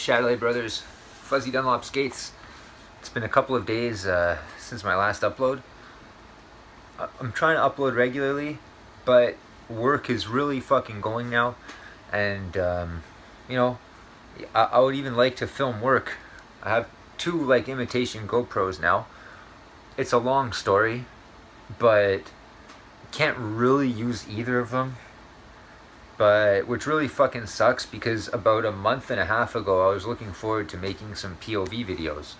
Chalet Brothers, Fuzzy Dunlop Skates. It's been a couple of days since my last upload. I'm trying to upload regularly, but work is really fucking going now. And, I would even like to film work. I have two, imitation GoPros now. It's a long story, but can't really use either of them. But which really fucking sucks, because about a month and a half ago I was looking forward to making some POV videos,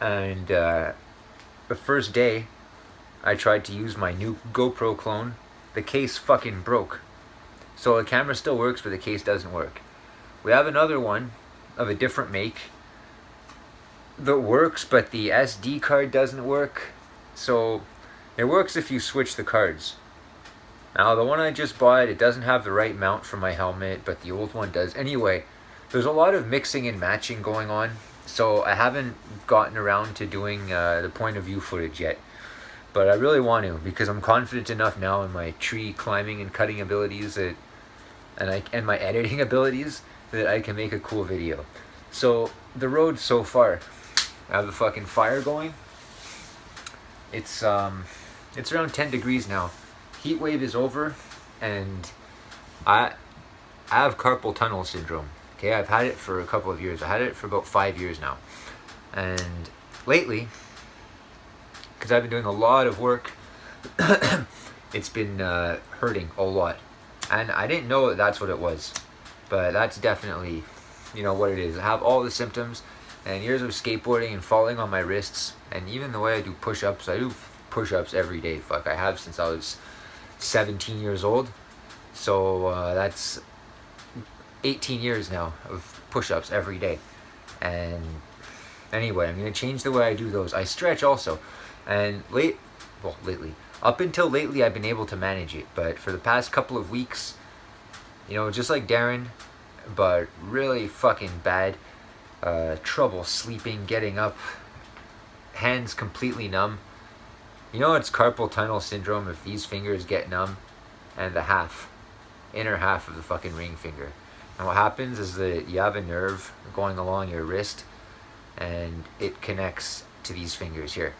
and the first day I tried to use my new GoPro clone, the case fucking broke. So the camera still works, but the case doesn't work. We have another one of a different make that works, but the SD card doesn't work. So it works if you switch the cards. Now, the one I just bought, it doesn't have the right mount for my helmet, but the old one does. Anyway, there's a lot of mixing and matching going on, so I haven't gotten around to doing the point of view footage yet. But I really want to, because I'm confident enough now in my tree climbing and cutting abilities and my editing abilities that I can make a cool video. So, the road so far, I have the fucking fire going. It's around 10 degrees now. Heat wave is over, and I have carpal tunnel syndrome. Okay, I've had it for a couple of years. I had it for about 5 years now. And lately, because I've been doing a lot of work, it's been hurting a lot. And I didn't know that that's what it was. But that's definitely, what it is. I have all the symptoms, and years of skateboarding and falling on my wrists, and even the way I do push-ups. I do push-ups every day. Fuck, I have since I was 17 years old. So that's 18 years now of push-ups every day. And anyway, I'm going to change the way I do those. I stretch also. And lately, up until lately, I've been able to manage it. But for the past couple of weeks, just like Darren, but really fucking bad. Trouble sleeping, getting up, hands completely numb. It's carpal tunnel syndrome if these fingers get numb, and the inner half of the fucking ring finger. And what happens is that you have a nerve going along your wrist, and it connects to these fingers here.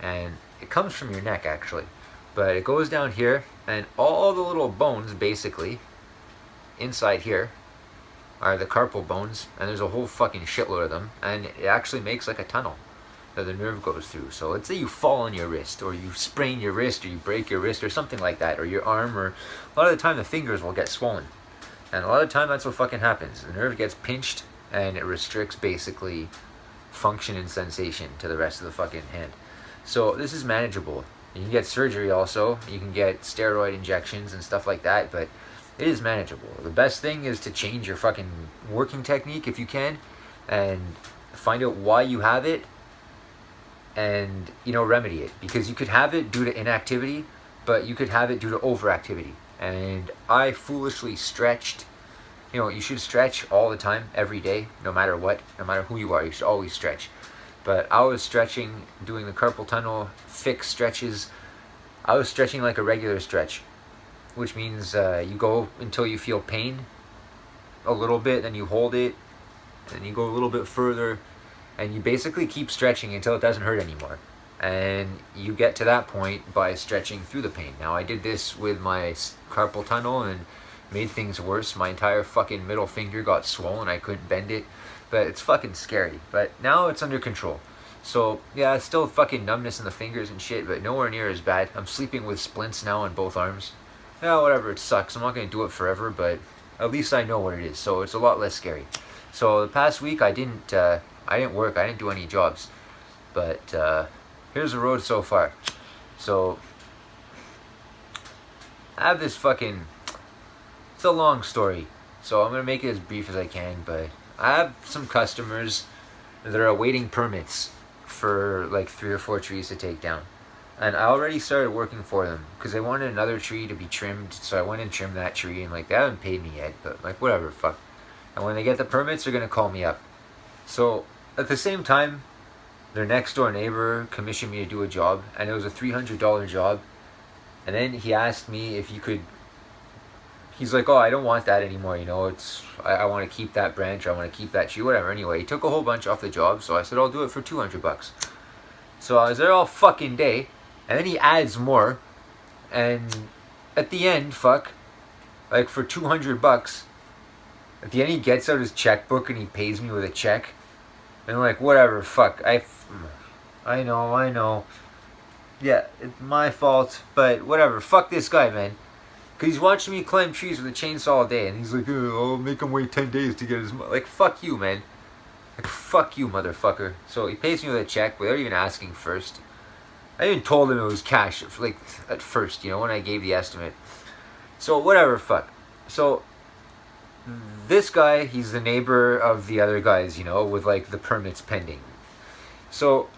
And it comes from your neck, actually. But it goes down here, and all the little bones, basically, inside here, are the carpal bones, and there's a whole fucking shitload of them, and it actually makes like a tunnel that the nerve goes through. So let's say you fall on your wrist, or you sprain your wrist, or you break your wrist, or something like that, or your arm, or a lot of the time the fingers will get swollen. And a lot of the time that's what fucking happens. The nerve gets pinched, and it restricts basically function and sensation to the rest of the fucking hand. So this is manageable. You can get surgery also. You can get steroid injections and stuff like that, but it is manageable. The best thing is to change your fucking working technique if you can, and find out why you have it, and remedy it. Because you could have it due to inactivity, but you could have it due to overactivity. And I foolishly stretched. You should stretch all the time, every day, no matter what, no matter who you are. You should always stretch. But I was stretching, doing the carpal tunnel fixed stretches. I was stretching like a regular stretch, which means you go until you feel pain a little bit, then you hold it, and you go a little bit further, and you basically keep stretching until it doesn't hurt anymore. And you get to that point by stretching through the pain. Now, I did this with my carpal tunnel and made things worse. My entire fucking middle finger got swollen. I couldn't bend it. But it's fucking scary. But now it's under control. So, yeah, it's still fucking numbness in the fingers and shit, but nowhere near as bad. I'm sleeping with splints now on both arms. Yeah, whatever, it sucks. I'm not going to do it forever, but at least I know what it is. So it's a lot less scary. So the past week I didn't work. I didn't do any jobs. But here's the road so far. So I have this fucking... It's a long story, so I'm going to make it as brief as I can, but I have some customers that are awaiting permits for like 3 or 4 trees to take down. And I already started working for them, because they wanted another tree to be trimmed, so I went and trimmed that tree, and they haven't paid me yet, but whatever, fuck. And when they get the permits, they're going to call me up. So, at the same time, their next door neighbor commissioned me to do a job, and it was a $300 job. And then he asked me if he's like, oh, I don't want that anymore, I want to keep that branch, I want to keep that tree, whatever. Anyway, he took a whole bunch off the job, so I said, I'll do it for $200. So I was there all fucking day, and then he adds more, and at the end, for $200, at the end he gets out his checkbook and he pays me with a check, and I'm like, whatever, fuck, I know, yeah, it's my fault, but whatever, fuck this guy, man. Because he's watching me climb trees with a chainsaw all day, and he's like, I'll make him wait 10 days to get his money. Like, fuck you, man. Like, fuck you, motherfucker. So he pays me with a check without even asking first. I even told him it was cash, at first, when I gave the estimate. So, whatever, fuck. So, this guy, he's the neighbor of the other guys, with, the permits pending. So,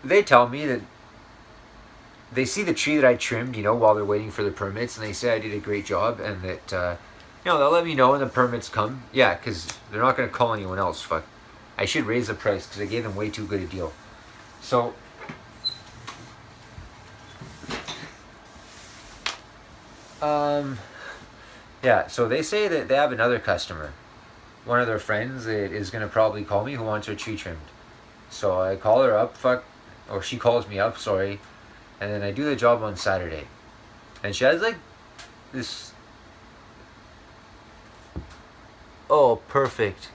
they tell me that they see the tree that I trimmed, while they're waiting for the permits, and they say I did a great job, and that, they'll let me know when the permits come. Yeah, because they're not going to call anyone else, fuck. I should raise the price, because I gave them way too good a deal. So, yeah, so they say that they have another customer. One of their friends that is going to probably call me who wants her tree trimmed. So I call her up, or she calls me up, sorry. And then I do the job on Saturday. And she has this... Oh, perfect.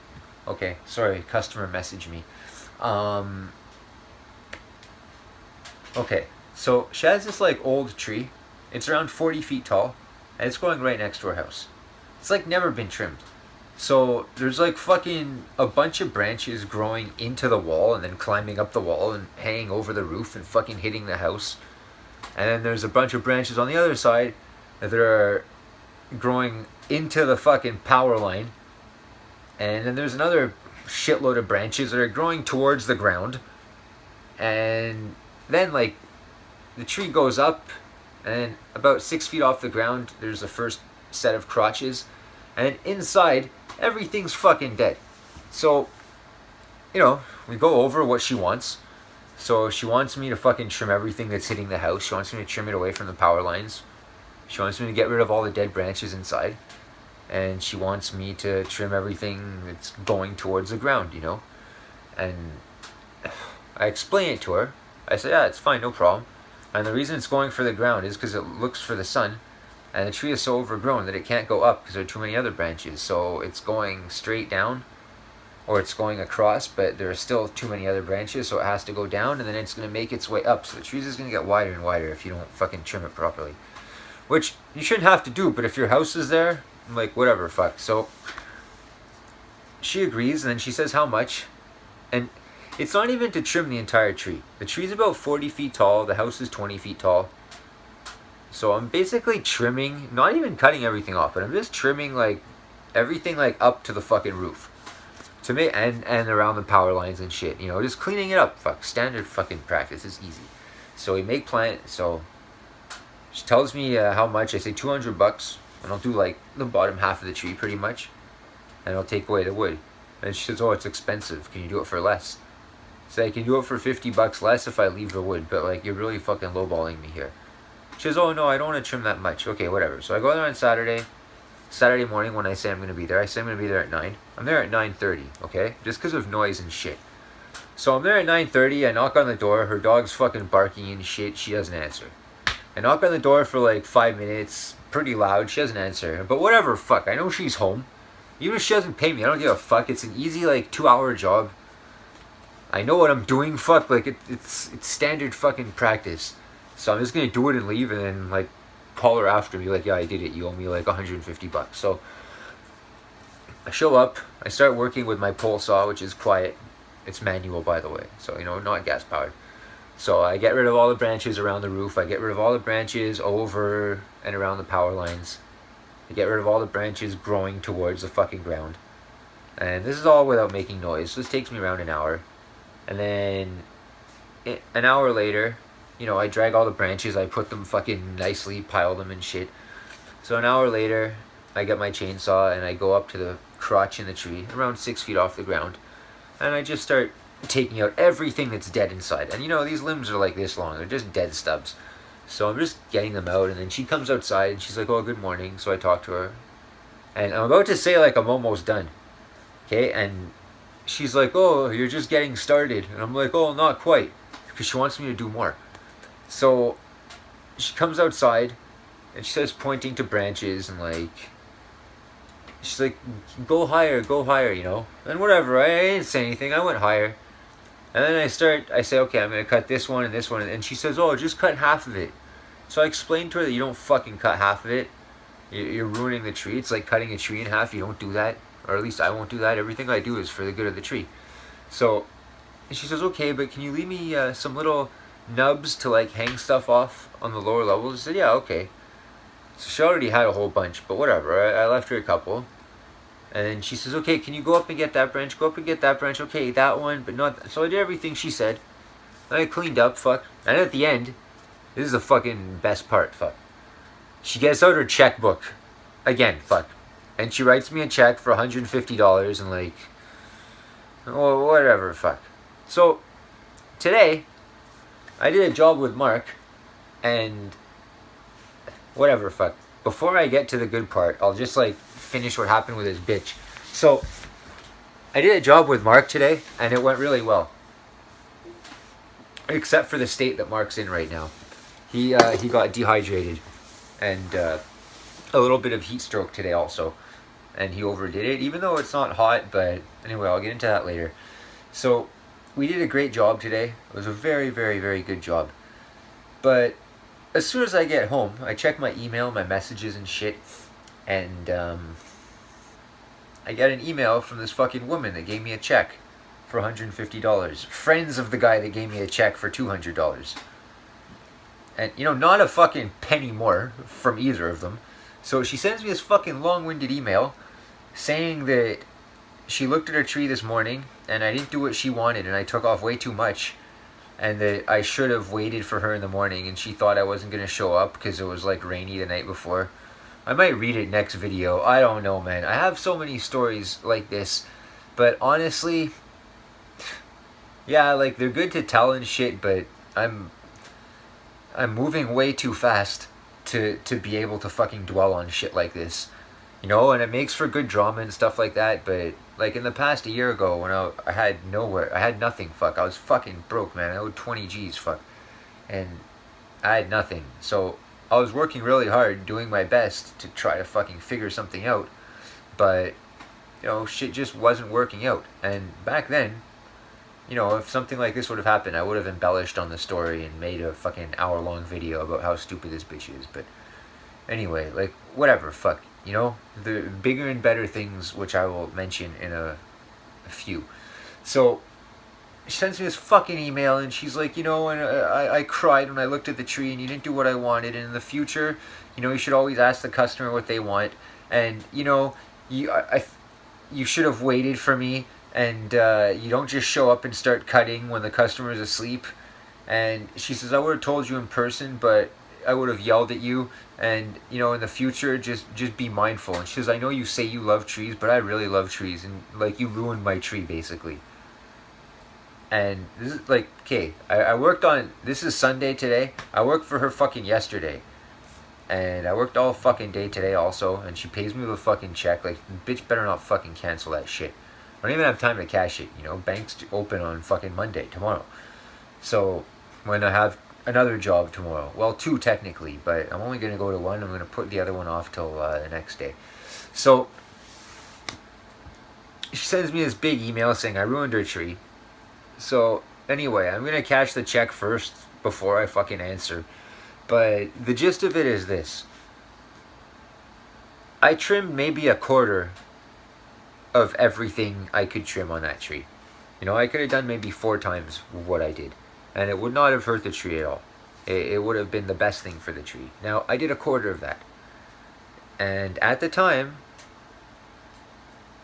Okay, sorry, customer messaged me. Okay, so she has this old tree. It's around 40 feet tall. And it's growing right next to her house. It's never been trimmed. So there's fucking a bunch of branches growing into the wall and then climbing up the wall and hanging over the roof and fucking hitting the house. And then there's a bunch of branches on the other side that are growing into the fucking power line. And then there's another shitload of branches that are growing towards the ground. And then the tree goes up, and about 6 feet off the ground there's the first set of crotches. And inside, everything's fucking dead. So, we go over what she wants. So she wants me to fucking trim everything that's hitting the house. She wants me to trim it away from the power lines. She wants me to get rid of all the dead branches inside. And she wants me to trim everything that's going towards the ground, And I explain it to her. I say, yeah, it's fine, no problem. And the reason it's going for the ground is because it looks for the sun. And the tree is so overgrown that it can't go up because there are too many other branches. So it's going straight down, or it's going across, but there are still too many other branches, so it has to go down, and then it's going to make its way up. So the trees is going to get wider and wider if you don't fucking trim it properly. Which you shouldn't have to do, but if your house is there, whatever, fuck. So she agrees, and then she says how much. And it's not even to trim the entire tree. The tree's about 40 feet tall, the house is 20 feet tall. So I'm basically trimming, not even cutting everything off, but I'm just trimming everything up to the fucking roof. To me, and around the power lines and shit, just cleaning it up. Fuck, standard fucking practice. It's easy. So we make plan. So she tells me how much. I say $200, and I'll do the bottom half of the tree pretty much, and I'll take away the wood. And she says, oh, it's expensive. Can you do it for less? So I can do it for $50 less if I leave the wood, but you're really fucking lowballing me here. She says, oh no, I don't want to trim that much. Okay, whatever. So I go there on Saturday morning when I say I'm going to be there. I say I'm going to be there at 9. I'm there at 9:30, okay? Just because of noise and shit. So I'm there at 9:30. I knock on the door. Her dog's fucking barking and shit. She doesn't answer. I knock on the door for 5 minutes. Pretty loud. She doesn't answer. But whatever, fuck. I know she's home. Even if she doesn't pay me, I don't give a fuck. It's an easy 2-hour job. I know what I'm doing, fuck. It's standard fucking practice. So I'm just going to do it and leave, and then call her after and be yeah, I did it. You owe me $150. So I show up. I start working with my pole saw, which is quiet. It's manual, by the way. So, not gas powered. So I get rid of all the branches around the roof. I get rid of all the branches over and around the power lines. I get rid of all the branches growing towards the fucking ground. And this is all without making noise. So this takes me around an hour. And then an hour later, I drag all the branches, I put them fucking nicely, pile them and shit. So an hour later, I get my chainsaw and I go up to the crotch in the tree, around 6 feet off the ground. And I just start taking out everything that's dead inside. And these limbs are this long, they're just dead stubs. So I'm just getting them out, and then she comes outside and she's like, oh, good morning. So I talk to her. And I'm about to say, like, I'm almost done. Okay, and she's like, oh, you're just getting started. And I'm like, oh, not quite. Because she wants me to do more. So she comes outside and she says, pointing to branches, and like, she's like, go higher, you know? And whatever, I didn't say anything. I went higher. And then I say, okay, I'm going to cut this one and this one. And she says, oh, just cut half of it. So I explained to her that you don't fucking cut half of it. You're ruining the tree. It's like cutting a tree in half. You don't do that. Or at least I won't do that. Everything I do is for the good of the tree. So she says, okay, but can you leave me some little nubs to like hang stuff off on the lower levels? I said, yeah, okay. So she already had a whole bunch, but whatever. I left her a couple. And she says, okay, can you go up and get that branch? Go up and get that branch. Okay, that one, but not... So I did everything she said. And I cleaned up, fuck. And at the end, this is the fucking best part, fuck. She gets out her checkbook. Again, fuck. And she writes me a check for $150 and like... Oh, whatever, fuck. So, today, I did a job with Mark, and... Whatever, fuck. Before I get to the good part, I'll just like finish what happened with his bitch. So, I did a job with Mark today, and it went really well. Except for the state that Mark's in right now. He got dehydrated, and a little bit of heat stroke today also. And he overdid it, even though it's not hot, but anyway, I'll get into that later. So, we did a great job today. It was a very, very, very good job. But as soon as I get home, I check my email, my messages and shit, and I get an email from this fucking woman that gave me a check for $150. Friends of the guy that gave me a check for $200. And, you know, not a fucking penny more from either of them. So she sends me this fucking long-winded email saying that she looked at her tree this morning and I didn't do what she wanted and I took off way too much. And that I should have waited for her in the morning, and she thought I wasn't going to show up because it was like rainy the night before. I might read it next video. I don't know, man. I have so many stories like this. But honestly, yeah, like they're good to tell and shit, but I'm moving way too fast to be able to fucking dwell on shit like this. You know, and it makes for good drama and stuff like that, but like in the past a year ago when I had nothing, fuck. I was fucking broke, man. I owed 20 G's, fuck. And I had nothing. So I was working really hard, doing my best to try to fucking figure something out. But, you know, shit just wasn't working out. And back then, you know, if something like this would have happened, I would have embellished on the story and made a fucking hour-long video about how stupid this bitch is. But anyway, like, whatever, fuck. You know, the bigger and better things, which I will mention in a few. So, she sends me this fucking email, and she's like, you know, and I cried when I looked at the tree, and you didn't do what I wanted, and in the future, you know, you should always ask the customer what they want, and, you know, you should have waited for me, and you don't just show up and start cutting when the customer's asleep. And she says, I would have told you in person, but I would have yelled at you, and, you know, in the future, just be mindful. And she says, I know you say you love trees, but I really love trees, and, like, you ruined my tree, basically. And this is, like, okay, I worked on, this is Sunday today, I worked for her fucking yesterday, and I worked all fucking day today also, and she pays me with a fucking check. Like, bitch better not fucking cancel that shit. I don't even have time to cash it, you know, banks open on fucking Monday, tomorrow. So, when I have another job tomorrow. Well, 2 technically, but I'm only going to go to 1. I'm going to put the other one off till the next day. So, she sends me this big email saying I ruined her tree. So, anyway, I'm going to cash the check first before I fucking answer. But the gist of it is this. I trimmed maybe a quarter of everything I could trim on that tree. You know, I could have done maybe 4 times what I did. And it would not have hurt the tree at all. It would have been the best thing for the tree. Now, I did a quarter of that. And at the time,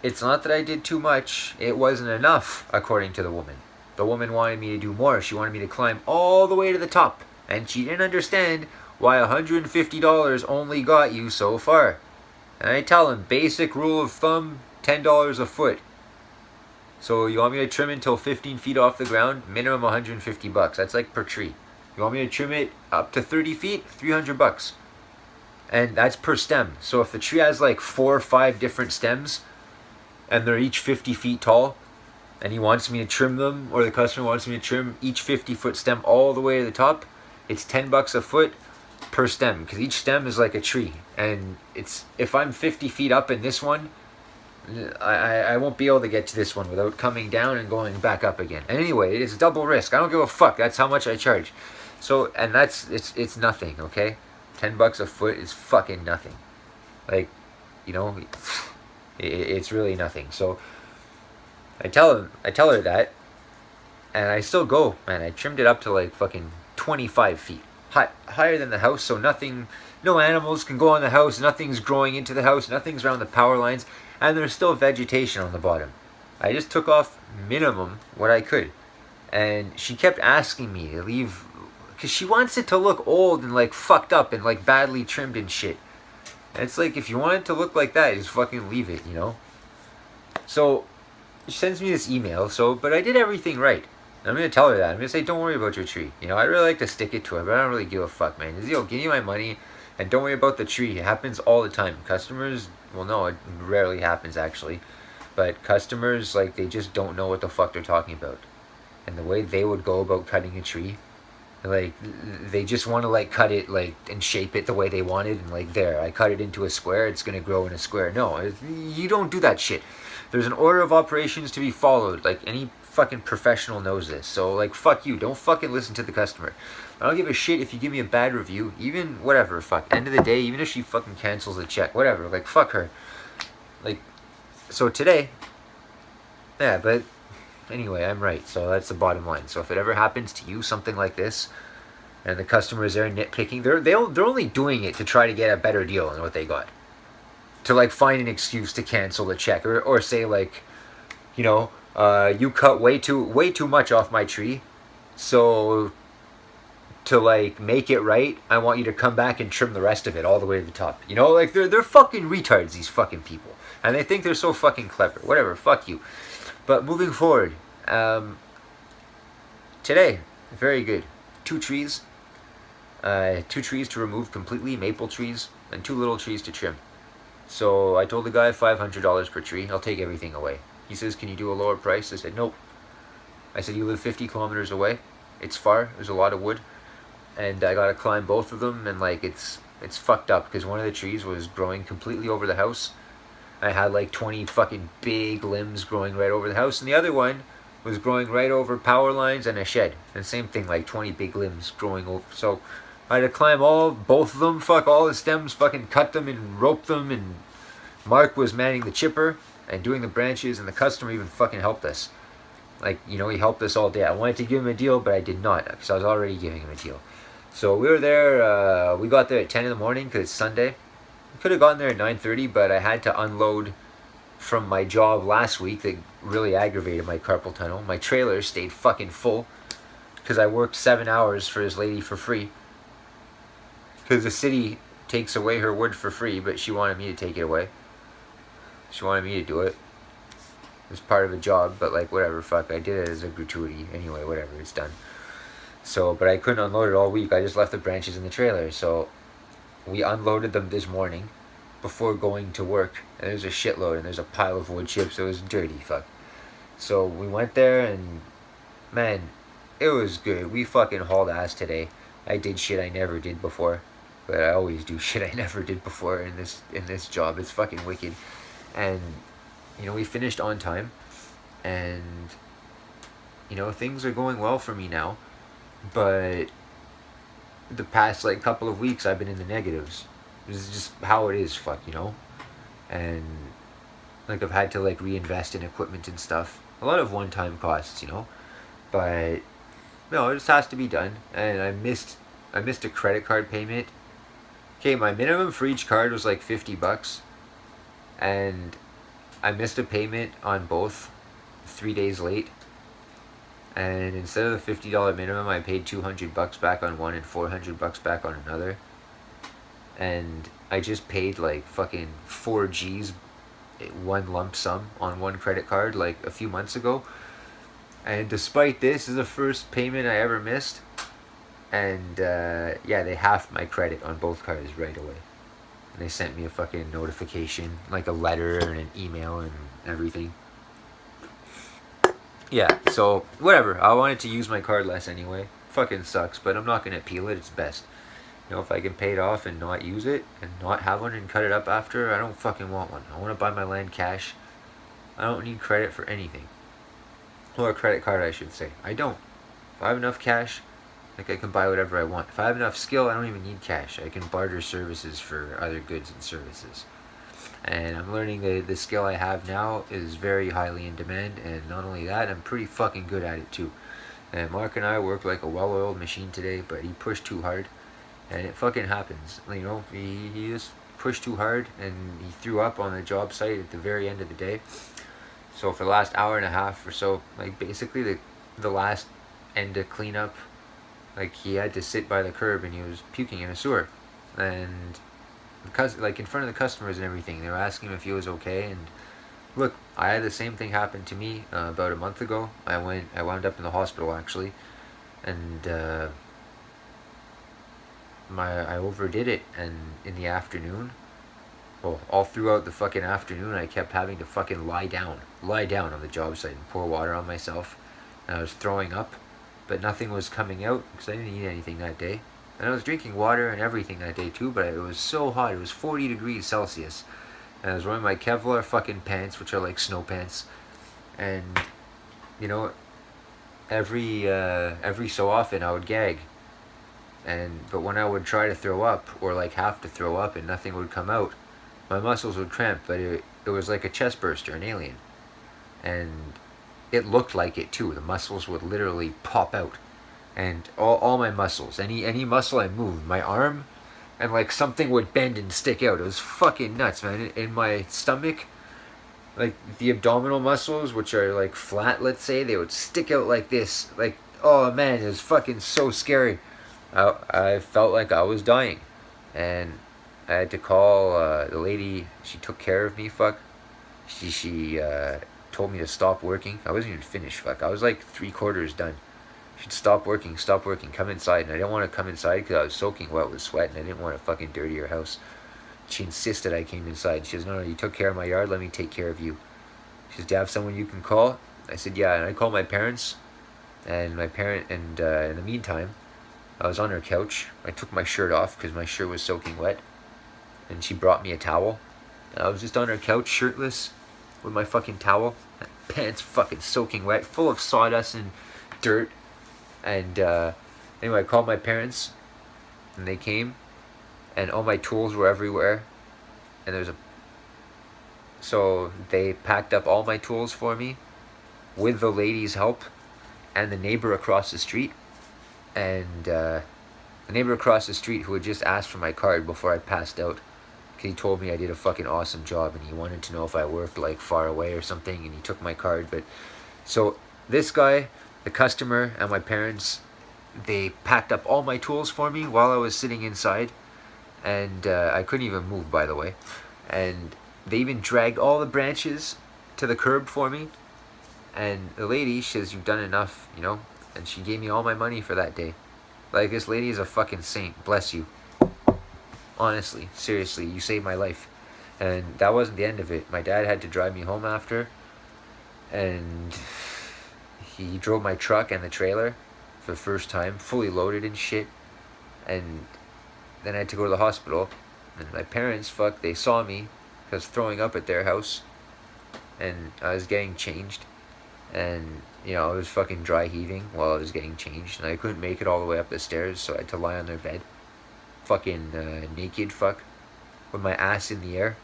it's not that I did too much. It wasn't enough, according to the woman. The woman wanted me to do more. She wanted me to climb all the way to the top. And she didn't understand why $150 only got you so far. And I tell them, basic rule of thumb, $10 a foot. So you want me to trim it until 15 feet off the ground? Minimum $150. That's like per tree. You want me to trim it up to 30 feet? $300. And that's per stem. So if the tree has like 4 or 5 different stems and they're each 50 feet tall, and he wants me to trim them, or the customer wants me to trim each 50-foot stem all the way to the top, it's $10 a foot per stem, because each stem is like a tree. And it's, if I'm 50 feet up in this one, I won't be able to get to this one without coming down and going back up again. And anyway, it's double risk. I don't give a fuck. That's how much I charge. So, and it's nothing, okay? $10 a foot is fucking nothing. Like, you know, it's really nothing. So I tell her that, and I still go, man. I trimmed it up to like fucking 25 feet. Higher than the house, so nothing, no animals can go on the house, nothing's growing into the house, nothing's around the power lines, and there's still vegetation on the bottom. I just took off minimum what I could. And she kept asking me to leave, because she wants it to look old and like fucked up and like badly trimmed and shit. And it's like, if you want it to look like that, just fucking leave it, you know? So she sends me this email, but I did everything right. I'm going to tell her that. I'm going to say, don't worry about your tree. You know, I'd really like to stick it to her, but I don't really give a fuck, man. Give me my money, and don't worry about the tree. It happens all the time. Customers, well, no, it rarely happens, actually. But customers, like, they just don't know what the fuck they're talking about. And the way they would go about cutting a tree, like, they just want to, like, cut it, like, and shape it the way they want it, and, like, there, I cut it into a square, it's going to grow in a square. No, you don't do that shit. There's an order of operations to be followed. Like, any fucking professional knows this. So, like, fuck you. Don't fucking listen to the customer. I don't give a shit if you give me a bad review. Even, whatever, fuck. End of the day, even if she fucking cancels the check, whatever. Like, fuck her. Like, so today, yeah, but anyway, I'm right. So that's the bottom line. So if it ever happens to you, something like this, and the customer is there nitpicking, they're only doing it to try to get a better deal than what they got. To, like, find an excuse to cancel the check. Or say, like, you know, you cut way too much off my tree, so to, like, make it right, I want you to come back and trim the rest of it all the way to the top. You know, like, they're fucking retards, these fucking people. And they think they're so fucking clever. Whatever, fuck you. But moving forward, today, very good. 2 trees. 2 trees to remove completely, maple trees, and 2 little trees to trim. So I told the guy $500 per tree. I'll take everything away. He says, can you do a lower price? I said, nope. I said, you live 50 kilometers away. It's far. There's a lot of wood. And I got to climb both of them. And, like, it's fucked up because one of the trees was growing completely over the house. I had, like, 20 fucking big limbs growing right over the house. And the other one was growing right over power lines and a shed. And same thing, like 20 big limbs growing over. So I had to climb both of them, fuck all the stems, fucking cut them and rope them. And Mark was manning the chipper and doing the branches, and the customer even fucking helped us. Like, you know, he helped us all day. I wanted to give him a deal, but I did not, because I was already giving him a deal. So we were there, we got there at 10 in the morning, because it's Sunday. We could have gotten there at 9:30, but I had to unload from my job last week that really aggravated my carpal tunnel. My trailer stayed fucking full, because I worked 7 hours for this lady for free. Because the city takes away her wood for free, but she wanted me to take it away. She wanted me to do it. It was part of a job, but, like, whatever, fuck, I did it as a gratuity. Anyway, whatever, it's done. So, but I couldn't unload it all week. I just left the branches in the trailer. So we unloaded them this morning before going to work. And there's a shitload, and there's a pile of wood chips. It was dirty, fuck. So we went there, and, man, it was good. We fucking hauled ass today. I did shit I never did before. But I always do shit I never did before in this job. It's fucking wicked. And, you know, we finished on time, and, you know, things are going well for me now, but the past, like, couple of weeks I've been in the negatives. This is just how it is, fuck, you know, and, like, I've had to, like, reinvest in equipment and stuff, a lot of one-time costs, you know, but, no, it just has to be done. And I missed a credit card payment. Okay, my minimum for each card was like $50, and I missed a payment on both 3 days late. And instead of the $50 minimum, I paid $200 back on one and $400 back on another. And I just paid like fucking 4 G's, one lump sum on one credit card like a few months ago. And despite this is the first payment I ever missed. And yeah, they halved my credit on both cards right away. And they sent me a fucking notification, like a letter and an email and everything. Yeah, so whatever. I wanted to use my card less anyway. Fucking sucks, but I'm not gonna appeal it. It's best. You know, if I can pay it off and not use it and not have one and cut it up after, I don't fucking want one. I want to buy my land cash. I don't need credit for anything. Or a credit card, I should say. I don't. If I have enough cash, like I can buy whatever I want. If I have enough skill, I don't even need cash. I can barter services for other goods and services. And I'm learning that the skill I have now is very highly in demand, and not only that, I'm pretty fucking good at it too. And Mark and I worked like a well-oiled machine today, but he pushed too hard, and it fucking happens. You know, he just pushed too hard, and he threw up on the job site at the very end of the day. So for the last hour and a half or so, like basically the last end of cleanup, like he had to sit by the curb and he was puking in a sewer, and because like in front of the customers and everything, they were asking him if he was okay. And look, I had the same thing happen to me about a month ago. I wound up in the hospital actually, and I overdid it, and in the afternoon, well, all throughout the fucking afternoon, I kept having to fucking lie down on the job site and pour water on myself, and I was throwing up, but nothing was coming out because I didn't eat anything that day. And I was drinking water and everything that day too, but it was so hot. It was 40 degrees Celsius. And I was wearing my Kevlar fucking pants, which are like snow pants. And, you know, every so often I would gag. But when I would try to throw up, or like have to throw up and nothing would come out, my muscles would cramp, but it was like a chest burster, an alien. And it looked like it too. The muscles would literally pop out. And all my muscles, any muscle I moved, my arm, and like something would bend and stick out. It was fucking nuts, man. In my stomach, like the abdominal muscles, which are like flat, let's say, they would stick out like this. Like, oh man, it was fucking so scary. I felt like I was dying, and I had to call the lady. She took care of me. Fuck. She told me to stop working. I wasn't even finished. Fuck. I was like 3/4 done. She'd stop working, come inside. And I didn't want to come inside because I was soaking wet with sweat, and I didn't want to fucking dirty her house. She insisted I came inside. She says, no, you took care of my yard, let me take care of you. She says, do you have someone you can call? I said, yeah. And I called my parents, and in the meantime, I was on her couch. I took my shirt off because my shirt was soaking wet, and she brought me a towel. And I was just on her couch, shirtless, with my fucking towel, pants fucking soaking wet, full of sawdust and dirt. And anyway, I called my parents, and they came, and all my tools were everywhere. And so they packed up all my tools for me, with the lady's help, and the neighbor across the street. And the neighbor across the street who had just asked for my card before I passed out, because he told me I did a fucking awesome job, and he wanted to know if I worked like far away or something, and he took my card. But so this guy, the customer, and my parents, they packed up all my tools for me while I was sitting inside, and I couldn't even move, by the way. And they even dragged all the branches to the curb for me. And the lady, she says, you've done enough, you know, and she gave me all my money for that day. Like, this lady is a fucking saint. Bless you. Honestly, seriously, you saved my life. And that wasn't the end of it. My dad had to drive me home after, and he drove my truck and the trailer for the first time, fully loaded and shit. And then I had to go to the hospital. And my parents, they saw me, because I was throwing up at their house. And I was getting changed. And, you know, I was fucking dry heaving while I was getting changed. And I couldn't make it all the way up the stairs, so I had to lie on their bed. Fucking naked, with my ass in the air.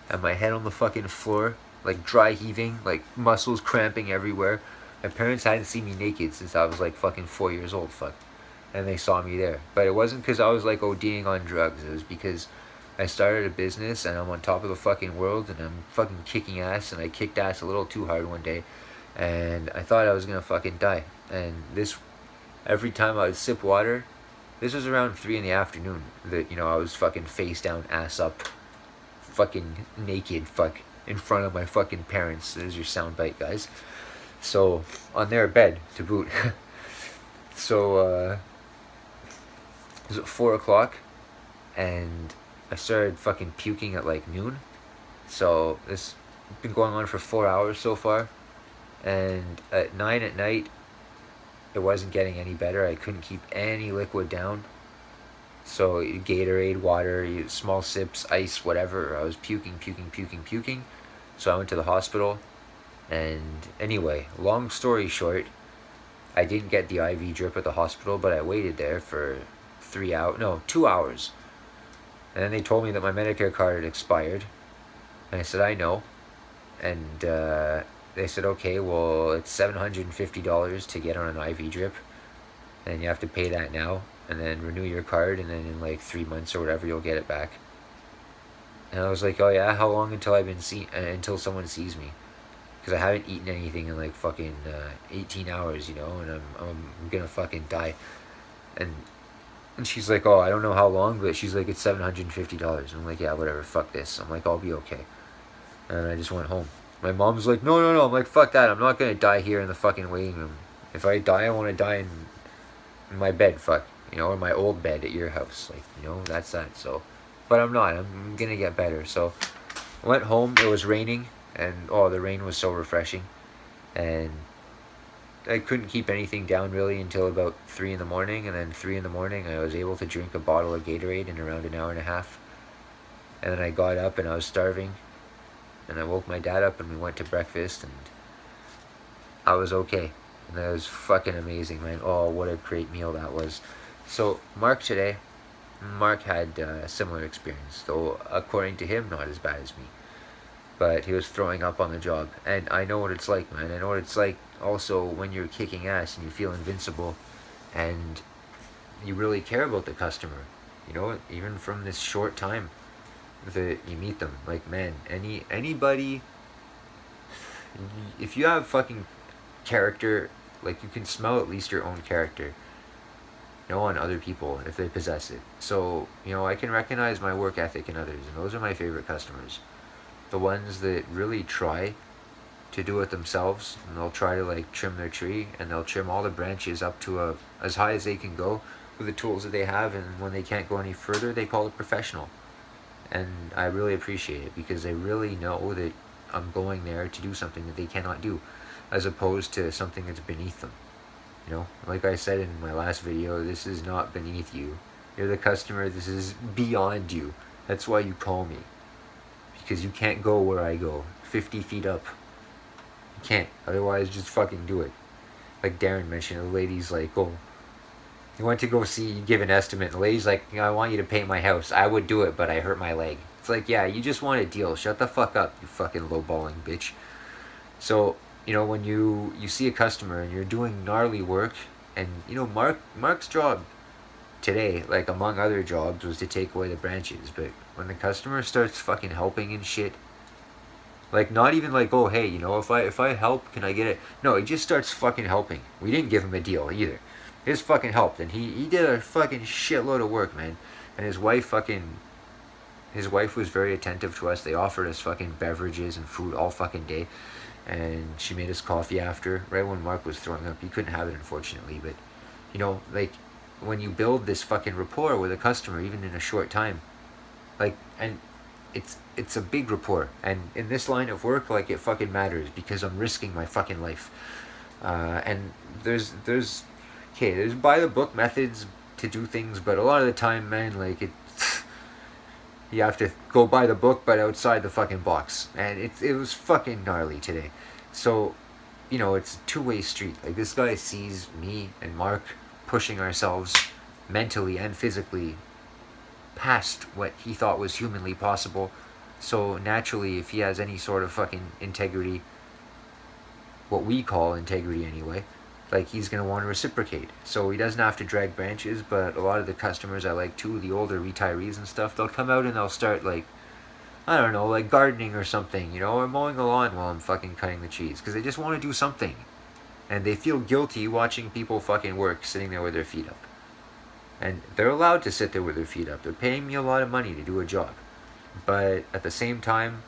And my head on the fucking floor. Like, dry heaving, like, muscles cramping everywhere. My parents hadn't seen me naked since I was like fucking 4 years old, and they saw me there. But it wasn't because I was like ODing on drugs. It was because I started a business, and I'm on top of the fucking world, and I'm fucking kicking ass, and I kicked ass a little too hard one day, and I thought I was gonna fucking die. And every time I would sip water, this was around 3 in the afternoon, that, you know, I was fucking face down, ass up, fucking naked, in front of my fucking parents. There's your soundbite, guys. So, on their bed, to boot. So, it was at 4 o'clock, and I started fucking puking at like noon. So this been going on for 4 hours so far. And at 9 at night, it wasn't getting any better. I couldn't keep any liquid down. So Gatorade, water, small sips, ice, whatever. I was puking. So I went to the hospital. And anyway, long story short, I didn't get the IV drip at the hospital, but I waited there for 3 hours, no, 2 hours. And then they told me that my Medicare card had expired. And I said, I know. And they said, okay, well, it's $750 to get on an IV drip. And you have to pay that now. And then renew your card. And then in like 3 months or whatever, you'll get it back. And I was like, oh yeah, how long until until someone sees me? Because I haven't eaten anything in like fucking 18 hours, and I'm gonna fucking die. And she's like, oh, I don't know how long, but she's like, it's $750. I'm like, yeah, whatever, fuck this. I'm like, I'll be okay. And I just went home. My mom's like, no. I'm like, fuck that. I'm not gonna die here in the fucking waiting room. If I die, I want to die in my bed, fuck, or my old bed at your house. Like, that's that. So, but I'm not. I'm gonna get better. So, I went home. It was raining. And the rain was so refreshing. And I couldn't keep anything down really until about 3 in the morning. And then 3 in the morning, I was able to drink a bottle of Gatorade in around an hour and a half. And then I got up and I was starving. And I woke my dad up and we went to breakfast. And I was okay. And that was fucking amazing, man. Oh, what a great meal that was. So Mark had a similar experience. Though, according to him, not as bad as me. But he was throwing up on the job. And I know what it's like, man. I know what it's like also when you're kicking ass and you feel invincible and you really care about the customer. Even from this short time that you meet them. Like, man, anybody, if you have fucking character, like, you can smell at least your own character, on other people if they possess it. So, I can recognize my work ethic in others, and those are my favorite customers. The ones that really try to do it themselves, and they'll try to like trim their tree, and they'll trim all the branches up to as high as they can go with the tools that they have, and when they can't go any further, they call a professional. And I really appreciate it because they really know that I'm going there to do something that they cannot do, as opposed to something that's beneath them. Like I said in my last video, this is not beneath you. You're the customer. This is beyond you. That's why you call me. Because you can't go where I go, 50 feet up. You can't. Otherwise, just fucking do it. Like Darren mentioned, the lady's like, oh, you went to go give an estimate. The lady's like, I want you to paint my house. I would do it, but I hurt my leg. It's like, yeah, you just want a deal. Shut the fuck up, you fucking lowballing bitch. So, when you see a customer and you're doing gnarly work, and, Mark's job today, like among other jobs, was to take away the branches, but when the customer starts fucking helping and shit, like not even like, oh hey, if I help, can I get it? No, he just starts fucking helping. We didn't give him a deal either. He just fucking helped, and he did a fucking shitload of work, man. And his wife was very attentive to us. They offered us fucking beverages and food all fucking day, and she made us coffee after. Right when Mark was throwing up, he couldn't have it unfortunately, but like, when you build this fucking rapport with a customer, even in a short time, like, and it's a big rapport, and in this line of work, like, it fucking matters because I'm risking my fucking life. And there's by the book methods to do things, but a lot of the time, man, like, you have to go by the book, but outside the fucking box, and it was fucking gnarly today. So, it's a two-way street. Like, this guy sees me and Mark pushing ourselves mentally and physically past what he thought was humanly possible. So naturally, if he has any sort of fucking integrity, what we call integrity anyway, like, he's going to want to reciprocate. So he doesn't have to drag branches, but a lot of the customers I like too, the older retirees and stuff, they'll come out and they'll start, like, I don't know, like gardening or something, or mowing the lawn while I'm fucking cutting the cheese, because they just want to do something. And they feel guilty watching people fucking work, sitting there with their feet up. And they're allowed to sit there with their feet up. They're paying me a lot of money to do a job. But at the same time,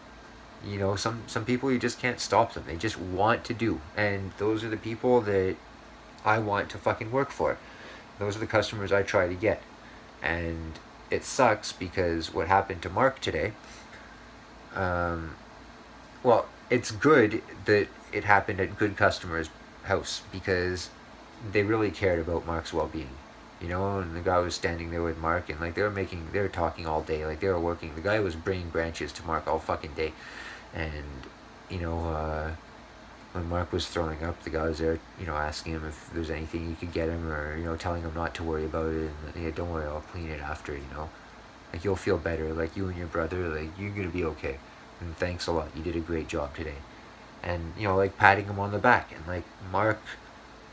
some people, you just can't stop them. They just want to do. And those are the people that I want to fucking work for. Those are the customers I try to get. And it sucks because what happened to Mark today, well, it's good that it happened at good customers' house because they really cared about Mark's well-being. And the guy was standing there with Mark, and like they were talking all day, like they were working. The guy was bringing branches to Mark all fucking day, and you know, when Mark was throwing up, the guy was there, asking him if there's anything he could get him, or telling him not to worry about it, and yeah, don't worry, I'll clean it after, like you'll feel better, like you and your brother, like you're gonna be okay, and thanks a lot, you did a great job today, and like patting him on the back, and like Mark,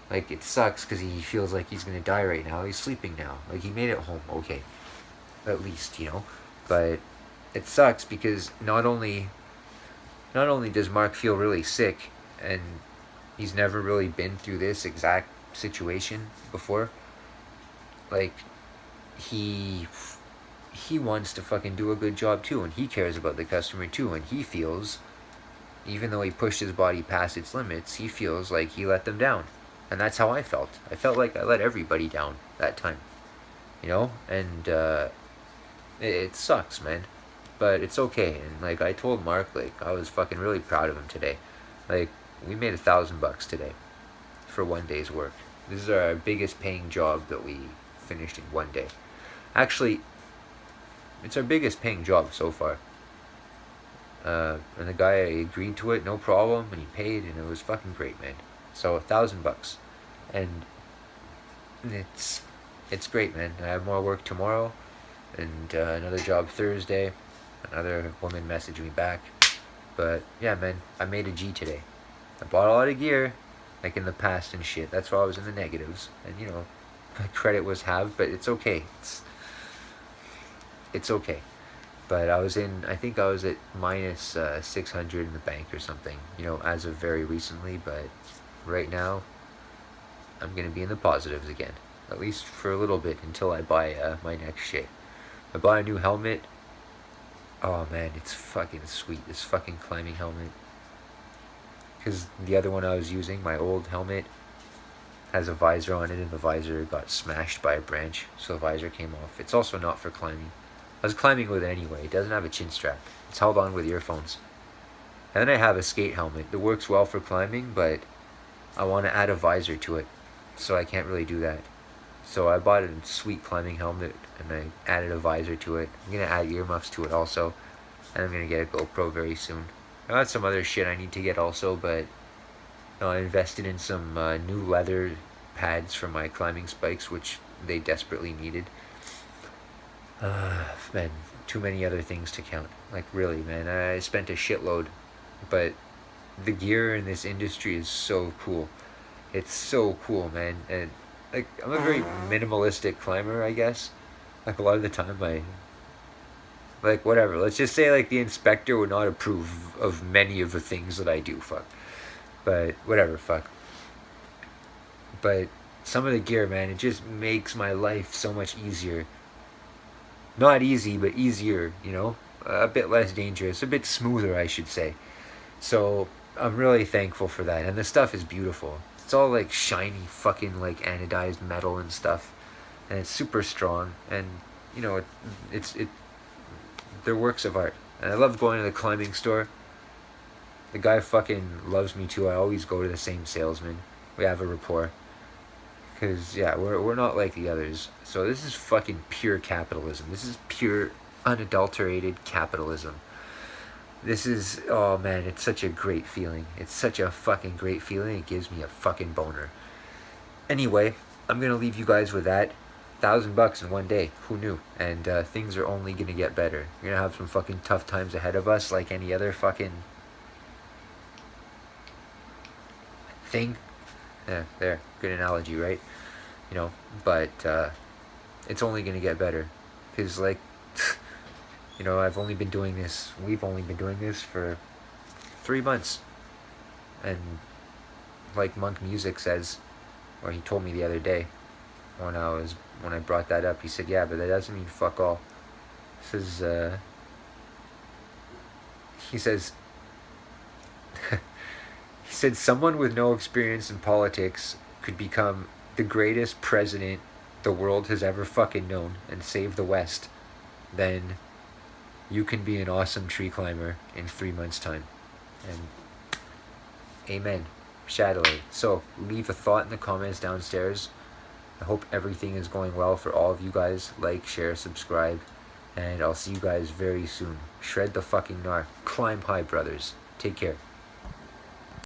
like it sucks because he feels like he's gonna die right now. He's sleeping now, like he made it home okay, at least, but it sucks because not only does Mark feel really sick, and he's never really been through this exact situation before, like he wants to fucking do a good job too, and he cares about the customer too, and he feels, even though he pushed his body past its limits, he feels like he let them down. And that's how I felt. I felt like I let everybody down that time, and it sucks, man, but it's okay. And like I told Mark, like I was fucking really proud of him today. Like we made $1,000 today for one day's work. This is our biggest paying job that we finished in one day. Actually, it's our biggest paying job so far. And the guy agreed to it, no problem, and he paid, and it was fucking great, man. So $1,000, and it's great, man. I have more work tomorrow, and another job Thursday. Another woman messaged me back, but yeah, man, I made a G today. I bought a lot of gear, like in the past and shit. That's why I was in the negatives, and my credit was halved, but it's okay. It's okay. But I think I was at minus 600 in the bank or something, as of very recently, but right now, I'm going to be in the positives again. At least for a little bit until I buy my next shit. I bought a new helmet. Oh man, it's fucking sweet. This fucking climbing helmet. Because the other one I was using, my old helmet, has a visor on it, and the visor got smashed by a branch, so the visor came off. It's also not for climbing. I was climbing with it anyway. It doesn't have a chin strap. It's held on with earphones. And then I have a skate helmet that works well for climbing, but I want to add a visor to it, so I can't really do that. So I bought a sweet climbing helmet, and I added a visor to it. I'm going to add earmuffs to it also, and I'm going to get a GoPro very soon. I got some other shit I need to get also, but I invested in some new leather pads for my climbing spikes, which they desperately needed. Man, too many other things to count. Like really, man, I spent a shitload, but the gear in this industry is so cool. It's so cool, man. And like I'm a very minimalistic climber, I guess. Like a lot of the time like whatever. Let's just say like the inspector would not approve of many of the things that I do, fuck. But whatever, fuck. But some of the gear, man, it just makes my life so much easier. Not easy, but easier, a bit less dangerous, a bit smoother, I should say. So I'm really thankful for that, and the stuff is beautiful. It's all like shiny fucking like anodized metal and stuff, and it's super strong, and they're works of art. And I love going to the climbing store. The guy fucking loves me too. I always go to the same salesman. We have a rapport. Because, yeah, we're not like the others. So this is fucking pure capitalism. This is pure, unadulterated capitalism. This is, oh man, it's such a great feeling. It's such a fucking great feeling. It gives me a fucking boner. Anyway, I'm going to leave you guys with that. $1,000 in one day. Who knew? And things are only going to get better. We're going to have some fucking tough times ahead of us like any other fucking thing. Yeah, there. Good analogy, right? But it's only going to get better. Because, like, we've only been doing this for 3 months. And, like Monk Music says, or he told me the other day, when I brought that up, he said, yeah, but that doesn't mean fuck all. He says, he said someone with no experience in politics could become the greatest president the world has ever fucking known and save the West. then you can be an awesome tree climber in 3 months' time. And amen. Shadowly. So leave a thought in the comments downstairs. I hope everything is going well for all of you guys. Like, share, subscribe, and I'll see you guys very soon. Shred the fucking gnar. Climb high, brothers. Take care.